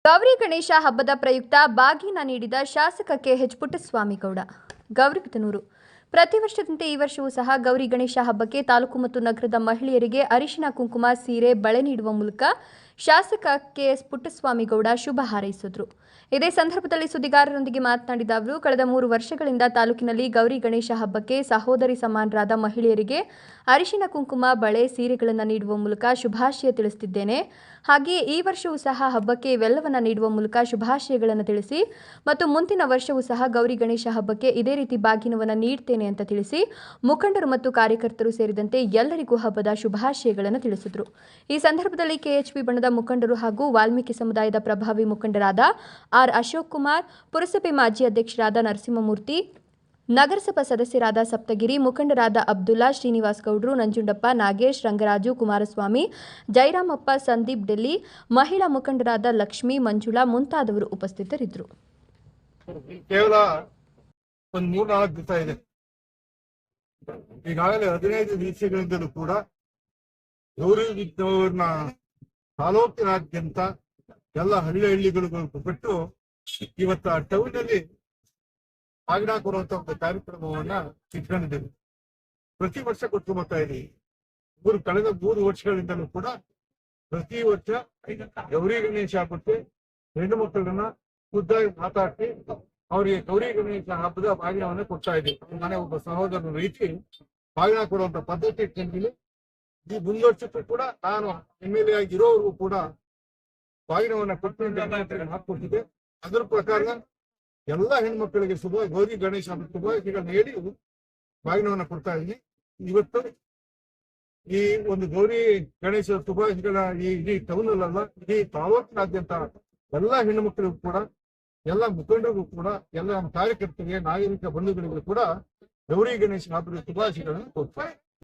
ಗೌರಿ ಗಣೇಶ ಹಬ್ಬದ ಪ್ರಯುಕ್ತ ಬಾಗಿನ ನೀಡಿದ ಶಾಸಕ ಕೆಎಚ್ ಪುಟ್ಟಸ್ವಾಮಿಗೌಡ. ಗೌರಿಬಿದನೂರು. ಪ್ರತಿ ವರ್ಷದಂತೆ ಈ ವರ್ಷವೂ ಸಹ ಗೌರಿ ಗಣೇಶ ಹಬ್ಬಕ್ಕೆ ತಾಲೂಕು ಮತ್ತು ನಗರದ ಮಹಿಳೆಯರಿಗೆ ಅರಿಶಿನ ಕುಂಕುಮ ಸೀರೆ ಬಳೆ ನೀಡುವ ಮೂಲಕ ಶಾಸಕ ಕೆಎಸ್ ಪುಟ್ಟಸ್ವಾಮಿಗೌಡ ಶುಭ ಹಾರೈಸಿದರು. ಇದೇ ಸಂದರ್ಭದಲ್ಲಿ ಸುದ್ದಿಗಾರರೊಂದಿಗೆ ಮಾತನಾಡಿದ ಅವರು, ಕಳೆದ 3 ವರ್ಷಗಳಿಂದ ತಾಲೂಕಿನಲ್ಲಿ ಗೌರಿ ಗಣೇಶ ಹಬ್ಬಕ್ಕೆ ಸಹೋದರಿ ಸಮಾನರಾದ ಮಹಿಳೆಯರಿಗೆ ಅರಿಶಿನ ಕುಂಕುಮ ಬಳೆ ಸೀರೆಗಳನ್ನು ನೀಡುವ ಮೂಲಕ ಶುಭಾಶಯ ತಿಳಿಸುತ್ತಿದ್ದೇನೆ. ಹಾಗೆಯೇ ಈ ವರ್ಷವೂ ಸಹ ಹಬ್ಬಕ್ಕೆ ಇವೆಲ್ಲವನ್ನ ನೀಡುವ ಮೂಲಕ ಶುಭಾಶಯಗಳನ್ನು ತಿಳಿಸಿ ಮತ್ತು ಮುಂದಿನ ವರ್ಷವೂ ಸಹ ಗೌರಿ ಗಣೇಶ ಹಬ್ಬಕ್ಕೆ ಇದೇ ರೀತಿ ಬಾಗಿನವನ್ನು ನೀಡ್ತೇನೆ ಅಂತ ತಿಳಿಸಿ ಮುಖಂಡರು ಮತ್ತು ಕಾರ್ಯಕರ್ತರು ಸೇರಿದಂತೆ ಎಲ್ಲರಿಗೂ ಹಬ್ಬದ ಶುಭಾಶಯಗಳನ್ನು ತಿಳಿಸಿದರು. ಈ ಸಂದರ್ಭದಲ್ಲಿ ಕೆಎಚ್ಪಿ ಬಣದ ಮುಖಂಡರು ಹಾಗೂ ವಾಲ್ಮೀಕಿ ಸಮುದಾಯದ ಪ್ರಭಾವಿ ಮುಖಂಡರಾದ ಆರ್ ಅಶೋಕ್ ಕುಮಾರ್, ಪುರಸಭೆ ಮಾಜಿ ಅಧ್ಯಕ್ಷರಾದ ನರಸಿಂಹಮೂರ್ತಿ, ನಗರಸಭಾ ಸದಸ್ಯರಾದ ಸಪ್ತಗಿರಿ, ಮುಖಂಡರಾದ ಅಬ್ದುಲ್ಲಾ, ಶ್ರೀನಿವಾಸ್ ಗೌಡ್ರು, ನಂಜುಂಡಪ್ಪ, ನಾಗೇಶ್, ರಂಗರಾಜು, ಕುಮಾರಸ್ವಾಮಿ, ಜೈರಾಮಪ್ಪ, ಸಂದೀಪ್ ಡೆಲ್ಲಿ, ಮಹಿಳಾ ಮುಖಂಡರಾದ ಲಕ್ಷ್ಮಿ, ಮಂಜುಳಾ ಮುಂತಾದವರು ಉಪಸ್ಥಿತರಿದ್ದರು. ಕೇವಲ ಒಂದು 3-4 ದಿವಸ ಇದೆ. ಈಗಾಗಲೇ 15 ದಿವಸಗಳಿಂದಲೂ ಕೂಡ ಗೌರಿಬಿದನೂರಿನ ತಾಲೂಕಿನಾದ್ಯಂತ ಎಲ್ಲ ಹಳ್ಳಿಗಳಿಗೂ ಬಿಟ್ಟು ಇವತ್ತು ಆ ಟೌನ್ ಅಲ್ಲಿ ಬಾಗಿನ ಕೊಡುವಂತ ಒಂದು ಕಾರ್ಯಕ್ರಮವನ್ನ ಇಟ್ಕೊಂಡಿದ್ದೇವೆ. ಪ್ರತಿ ವರ್ಷ ಕೊಟ್ಟು ಬರ್ತಾ ಇದ್ದೀವಿ. ಕಳೆದ 3 ವರ್ಷಗಳಿಂದಲೂ ಕೂಡ ಪ್ರತಿ ವರ್ಷ ಗೌರಿ ಗಣೇಶ ಹಬ್ಬಕ್ಕೆ ಹೆಣ್ಣು ಮಕ್ಕಳನ್ನ ಖುದ್ದಾಗಿ ಮಾತಾಡಿ ಅವರಿಗೆ ಗೌರಿ ಗಣೇಶ ಹಬ್ಬದ ಬಾಗಿನವನ್ನ ಕೊಡ್ತಾ ಇದ್ದೀವಿ. ಮನೆ ಒಬ್ಬ ಸಹೋದರನ ರೀತಿ ಬಾಗಿನ ಕೊಡುವಂತ ಪದ್ಧತಿ ಇಟ್ಕೊಂಡಿದ್ದೀನಿ. ಈ ಮುಂದುವರ್ಸಕ್ಕೂ ಕೂಡ ನಾನು MLA ಆಗಿರೋವರೆಗೂ ಕೂಡ ಬಾಗಿನವನ್ನ ಕೊಟ್ಟು ಹಾಕೊಟ್ಟಿದ್ದೆ. ಅದರ ಪ್ರಕಾರ ಎಲ್ಲ ಹೆಣ್ಮಕ್ಳಿಗೆ ಗೌರಿ ಗಣೇಶ ಶುಭಾಶಯಗಳನ್ನ ಹೇಳಿ ಬಾಗಿನವನ್ನ ಕೊಡ್ತಾ ಇದ್ದೀನಿ. ಇವತ್ತು ಈ ಒಂದು ಗೌರಿ ಗಣೇಶ ಶುಭಾಶಯಗಳ ಇಡೀ ಟೌನ್ ಅಲ್ಲ, ಇಡೀ ತಾಲೂಕಿನಾದ್ಯಂತ ಎಲ್ಲ ಹೆಣ್ಣು ಮಕ್ಕಳಿಗೂ ಕೂಡ, ಎಲ್ಲ ಮುಖಂಡರಿಗೂ ಕೂಡ, ಎಲ್ಲ ನಮ್ಮ ಕಾರ್ಯಕರ್ತರಿಗೆ, ನಾಗರಿಕ ಬಂಧುಗಳಿಗೂ ಕೂಡ ಗೌರಿ ಗಣೇಶ ಹಬ್ಬದ ಶುಭಾಶಯಗಳನ್ನು ಕೊಡ್ತಾರೆ.